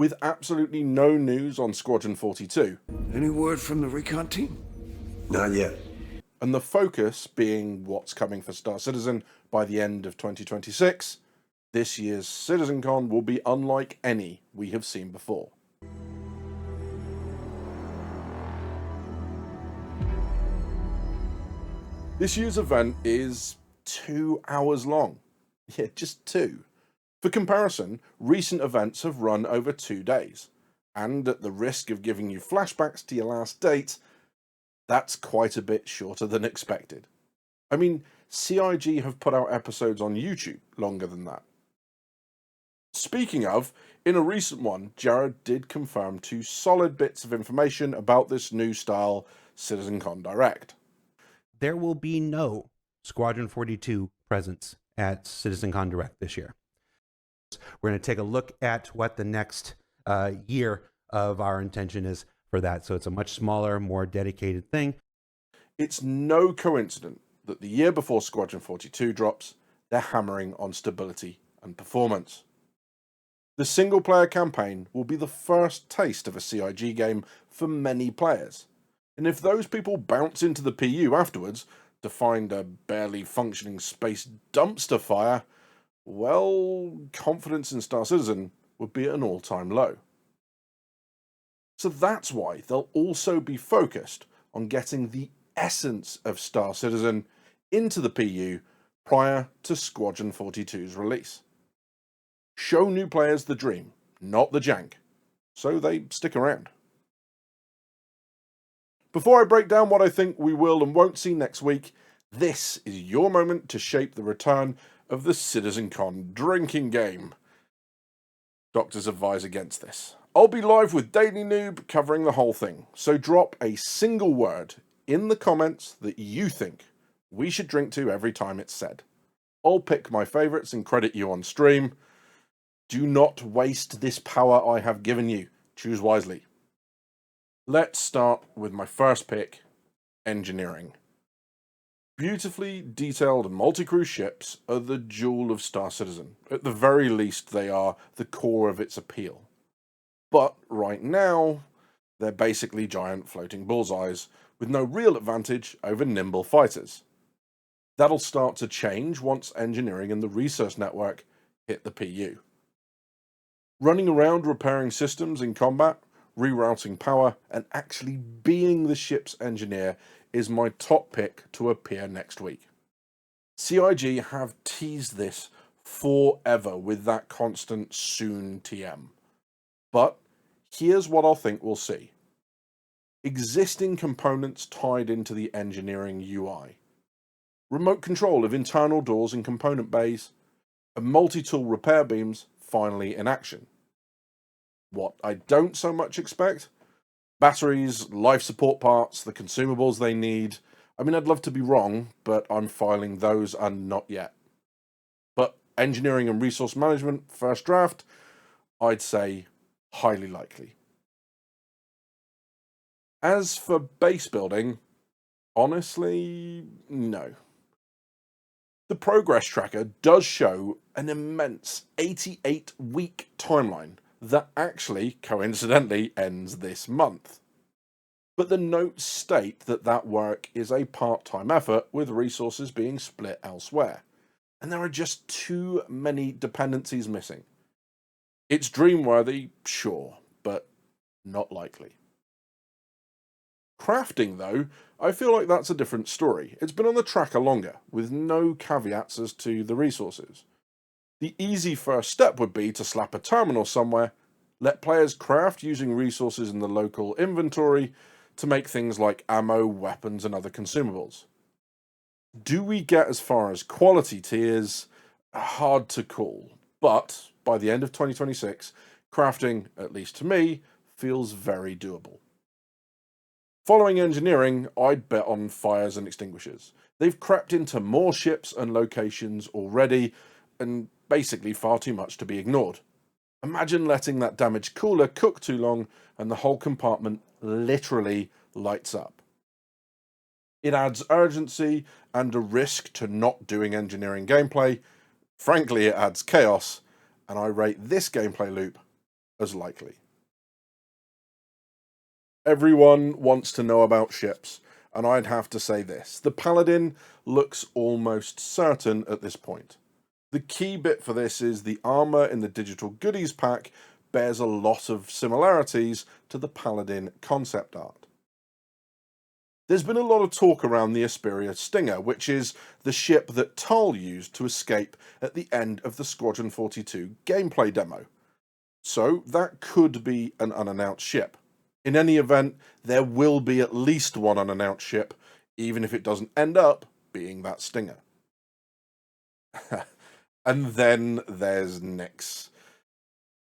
with absolutely no news on Squadron 42. Any word from the recon team? Not yet. And the focus being what's coming for Star Citizen by the end of 2026, this year's CitizenCon will be unlike any we have seen before. This year's event is 2 hours long. Yeah, just 2. For comparison, recent events have run over 2 days. And at the risk of giving you flashbacks to your last date, that's quite a bit shorter than expected. I mean, CIG have put out episodes on YouTube longer than that. Speaking of, in a recent one, Jared did confirm 2 solid bits of information about this new style CitizenCon Direct. There will be no Squadron 42 presence at CitizenCon Direct this year. We're going to take a look at what the next year of our intention is for that. So it's a much smaller, more dedicated thing. It's no coincidence that the year before Squadron 42 drops, they're hammering on stability and performance. The single-player campaign will be the first taste of a CIG game for many players. And if those people bounce into the PU afterwards to find a barely functioning space dumpster fire, well, confidence in Star Citizen would be at an all-time low. So that's why they'll also be focused on getting the essence of Star Citizen into the PU prior to Squadron 42's release. Show new players the dream, not the jank, so they stick around. Before I break down what I think we will and won't see next week, this is your moment to shape the return of the CitizenCon drinking game. Doctors advise against this. I'll be live with DailyNoob covering the whole thing, so drop a single word in the comments that you think we should drink to every time it's said. I'll pick my favourites and credit you on stream. Do not waste this power I have given you. Choose wisely. Let's start with my first pick, engineering. Beautifully detailed multi-crew ships are the jewel of Star Citizen. At the very least, they are the core of its appeal. But right now, they're basically giant floating bullseyes with no real advantage over nimble fighters. That'll start to change once engineering and the research network hit the PU. Running around repairing systems in combat, rerouting power, and actually being the ship's engineer is my top pick to appear next week. CIG have teased this forever with that constant soon TM. But here's what I think we'll see. Existing components tied into the engineering UI. Remote control of internal doors and component bays, and multi-tool repair beams finally in action. What I don't so much expect? Batteries, life support parts, the consumables they need. I mean, I'd love to be wrong, but I'm filing those and not yet. But engineering and resource management, first draft, I'd say highly likely. As for base building, honestly, no. The progress tracker does show an immense 88-week timeline that actually, coincidentally, ends this month. But the notes state that that work is a part-time effort with resources being split elsewhere, and there are just too many dependencies missing. It's dream-worthy, sure, but not likely. Crafting, though, I feel like that's a different story. It's been on the tracker longer, with no caveats as to the resources. The easy first step would be to slap a terminal somewhere, let players craft using resources in the local inventory to make things like ammo, weapons, and other consumables. Do we get as far as quality tiers? Hard to call, but by the end of 2026, crafting, at least to me, feels very doable. Following engineering, I'd bet on fires and extinguishers. They've crept into more ships and locations already, and basically far too much to be ignored. Imagine letting that damaged cooler cook too long and the whole compartment literally lights up. It adds urgency and a risk to not doing engineering gameplay. Frankly, it adds chaos, and I rate this gameplay loop as likely. Everyone wants to know about ships, and I'd have to say this. The Paladin looks almost certain at this point. The key bit for this is the armor in the digital goodies pack bears a lot of similarities to the Paladin concept art. There's been a lot of talk around the Esperia Stinger, which is the ship that Tal used to escape at the end of the Squadron 42 gameplay demo. So that could be an unannounced ship. In any event, there will be at least one unannounced ship, even if it doesn't end up being that Stinger. And then there's Nyx.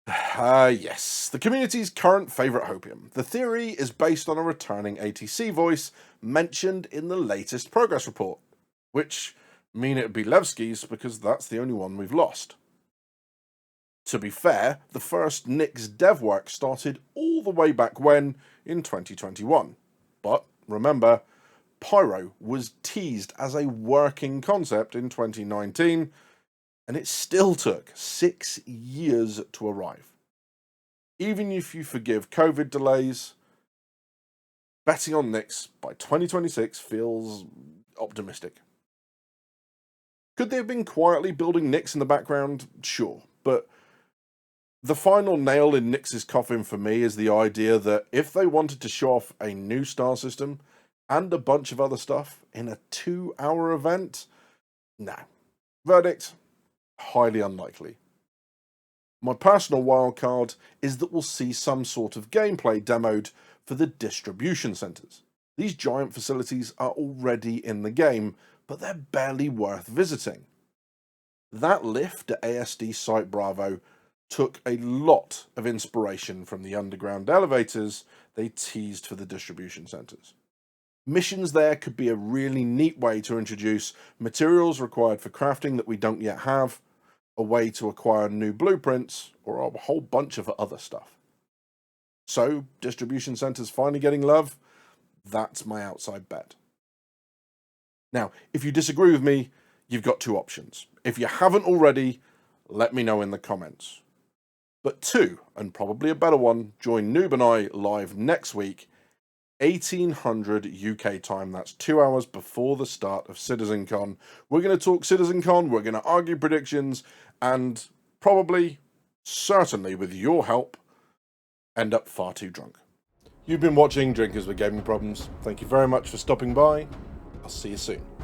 Yes, the community's current favourite hopium. The theory is based on a returning ATC voice mentioned in the latest progress report, which mean it'd be Levski's because that's the only one we've lost. To be fair, the first Nyx dev work started all the way back when, in 2021. But remember, Pyro was teased as a working concept in 2019, and it still took 6 years to arrive. Even if you forgive COVID delays, betting on Nyx by 2026 feels optimistic. Could they have been quietly building Nyx in the background? Sure, but the final nail in Nyx's coffin for me is the idea that if they wanted to show off a new star system and a bunch of other stuff in a 2-hour event, no. Verdict? Highly unlikely. My personal wildcard is that we'll see some sort of gameplay demoed for the distribution centres. These giant facilities are already in the game, but they're barely worth visiting. That lift at ASD Site Bravo took a lot of inspiration from the underground elevators they teased for the distribution centres. Missions there could be a really neat way to introduce materials required for crafting that we don't yet have, a way to acquire new blueprints, or a whole bunch of other stuff. So, distribution centres finally getting love? That's my outside bet. Now, if you disagree with me, you've got two options. If you haven't already, let me know in the comments. But two, and probably a better one, join Noob and I live next week, 1800 UK time. That's 2 hours before the start of CitizenCon. We're going to talk CitizenCon, we're going to argue predictions, and probably, certainly with your help, end up far too drunk. You've been watching Drinkers with Gaming Problems. Thank you very much for stopping by. I'll see you soon.